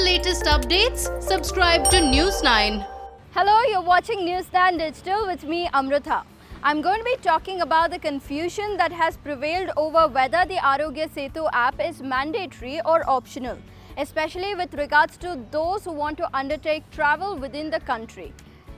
latest updates, subscribe to News 9. Hello, you're watching News 9 Digital with me, Amrutha. I'm going to be talking about the confusion that has prevailed over whether the Arogya Setu app is mandatory or optional, especially with regards to those who want to undertake travel within the country.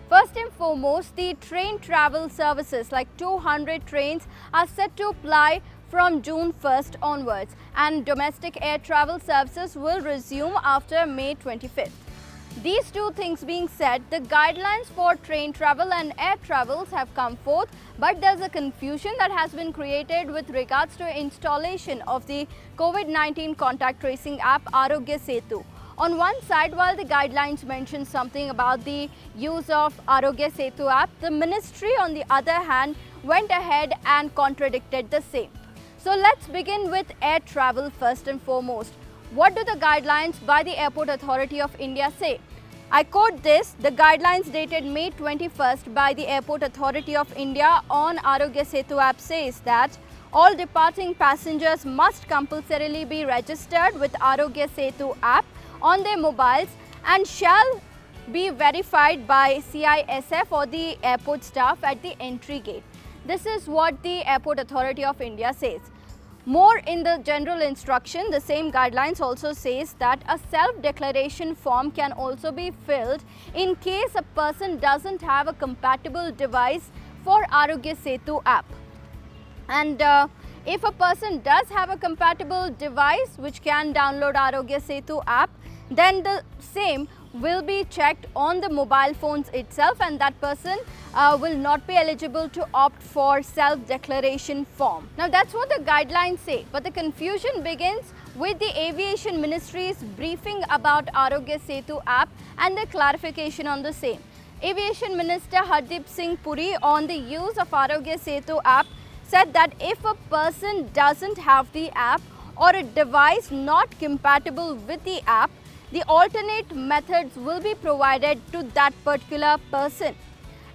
First and foremost, the train travel services like 200 trains are set to ply from June 1st onwards, and domestic air travel services will resume after May 25th. These two things being said, the guidelines for train travel and air travels have come forth, but there's a confusion that has been created with regards to installation of the COVID-19 contact tracing app Arogya Setu. On one side, while the guidelines mention something about the use of Arogya Setu app, the ministry on the other hand went ahead and contradicted the same. So let's begin with air travel first and foremost. What do the guidelines by the Airport Authority of India say? I quote this: the guidelines dated May 21st by the Airport Authority of India on Arogya Setu app says that all departing passengers must compulsorily be registered with Arogya Setu app on their mobiles and shall be verified by CISF or the airport staff at the entry gate. This is what the Airport Authority of India says. More in the general instruction, the same guidelines also says that a self-declaration form can also be filled in case a person doesn't have a compatible device for Arogya Setu app. And if a person does have a compatible device which can download Arogya Setu app, then the same will be checked on the mobile phones itself, and that person will not be eligible to opt for self-declaration form. Now that's what the guidelines say, but the confusion begins with the Aviation Ministry's briefing about Arogya Setu app and the clarification on the same. Aviation Minister Hardeep Singh Puri on the use of Arogya Setu app said that if a person doesn't have the app or a device not compatible with the app, the alternate methods will be provided to that particular person.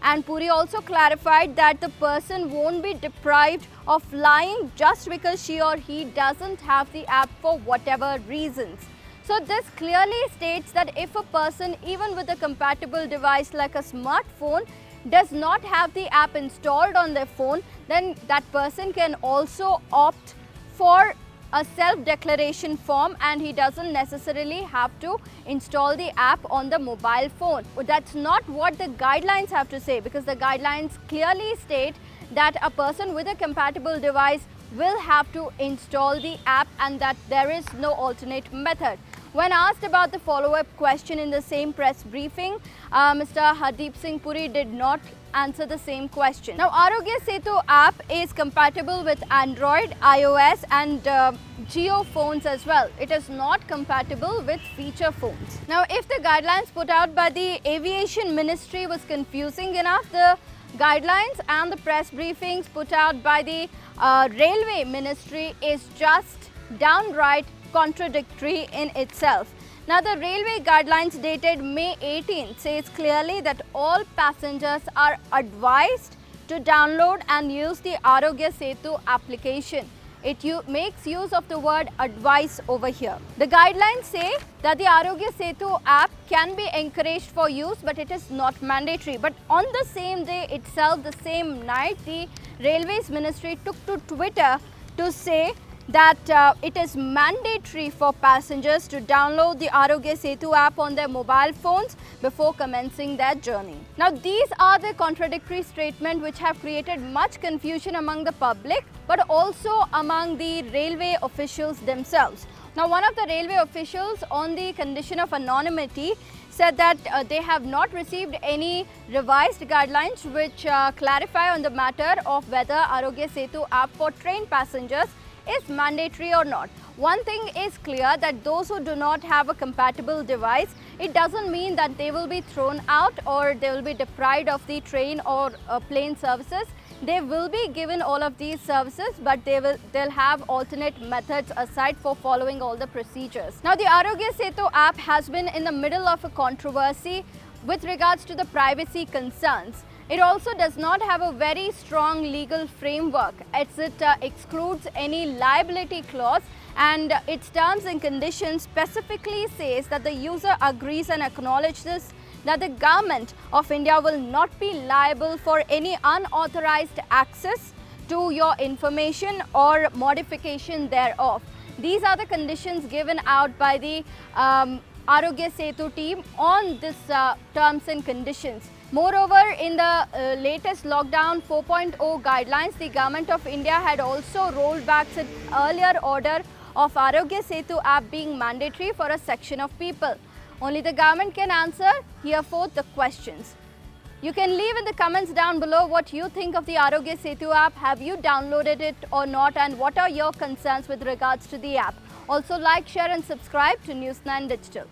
And Puri also clarified that the person won't be deprived of flying just because she or he doesn't have the app for whatever reasons. So this clearly states that if a person, even with a compatible device like a smartphone, does not have the app installed on their phone, then that person can also opt for a self-declaration form, and he doesn't necessarily have to install the app on the mobile phone. But that's not what the guidelines have to say, because the guidelines clearly state that a person with a compatible device will have to install the app and that there is no alternate method. When asked about the follow-up question in the same press briefing, Mr. Hardeep Singh Puri did not answer the same question. Now, Arogya Setu app is compatible with Android, iOS and Jio phones as well. It is not compatible with feature phones. Now, if the guidelines put out by the Aviation Ministry was confusing enough, the guidelines and the press briefings put out by the Railway Ministry is just downright contradictory in itself. Now, the railway guidelines dated May 18th says clearly that all passengers are advised to download and use the Arogya Setu application. It makes use of the word advice over here. The guidelines say that the Arogya Setu app can be encouraged for use, but it is not mandatory. But on the same day itself, the same night, the Railways Ministry took to Twitter to say that it is mandatory for passengers to download the Arogya Setu app on their mobile phones before commencing their journey. Now, these are the contradictory statements which have created much confusion among the public, but also among the railway officials themselves. Now, one of the railway officials, on the condition of anonymity, said that they have not received any revised guidelines which clarify on the matter of whether Arogya Setu app for train passengers is mandatory or not. One thing is clear, that those who do not have a compatible device, it doesn't mean that they will be thrown out or they will be deprived of the train or plane services. They will be given all of these services, but they'll have alternate methods aside for following all the procedures. Now, the Arogya Setu app has been in the middle of a controversy with regards to the privacy concerns. It also does not have a very strong legal framework as it excludes any liability clause, and its terms and conditions specifically says that the user agrees and acknowledges that the government of India will not be liable for any unauthorized access to your information or modification thereof. These are the conditions given out by the Arogya Setu team on this terms and conditions. Moreover, in the latest lockdown 4.0 guidelines, the government of India had also rolled back its earlier order of Arogya Setu app being mandatory for a section of people. Only the government can answer hereforth the questions. You can leave in the comments down below what you think of the Arogya Setu app. Have you downloaded it or not, and what are your concerns with regards to the app? Also like, share and subscribe to News9 Digital.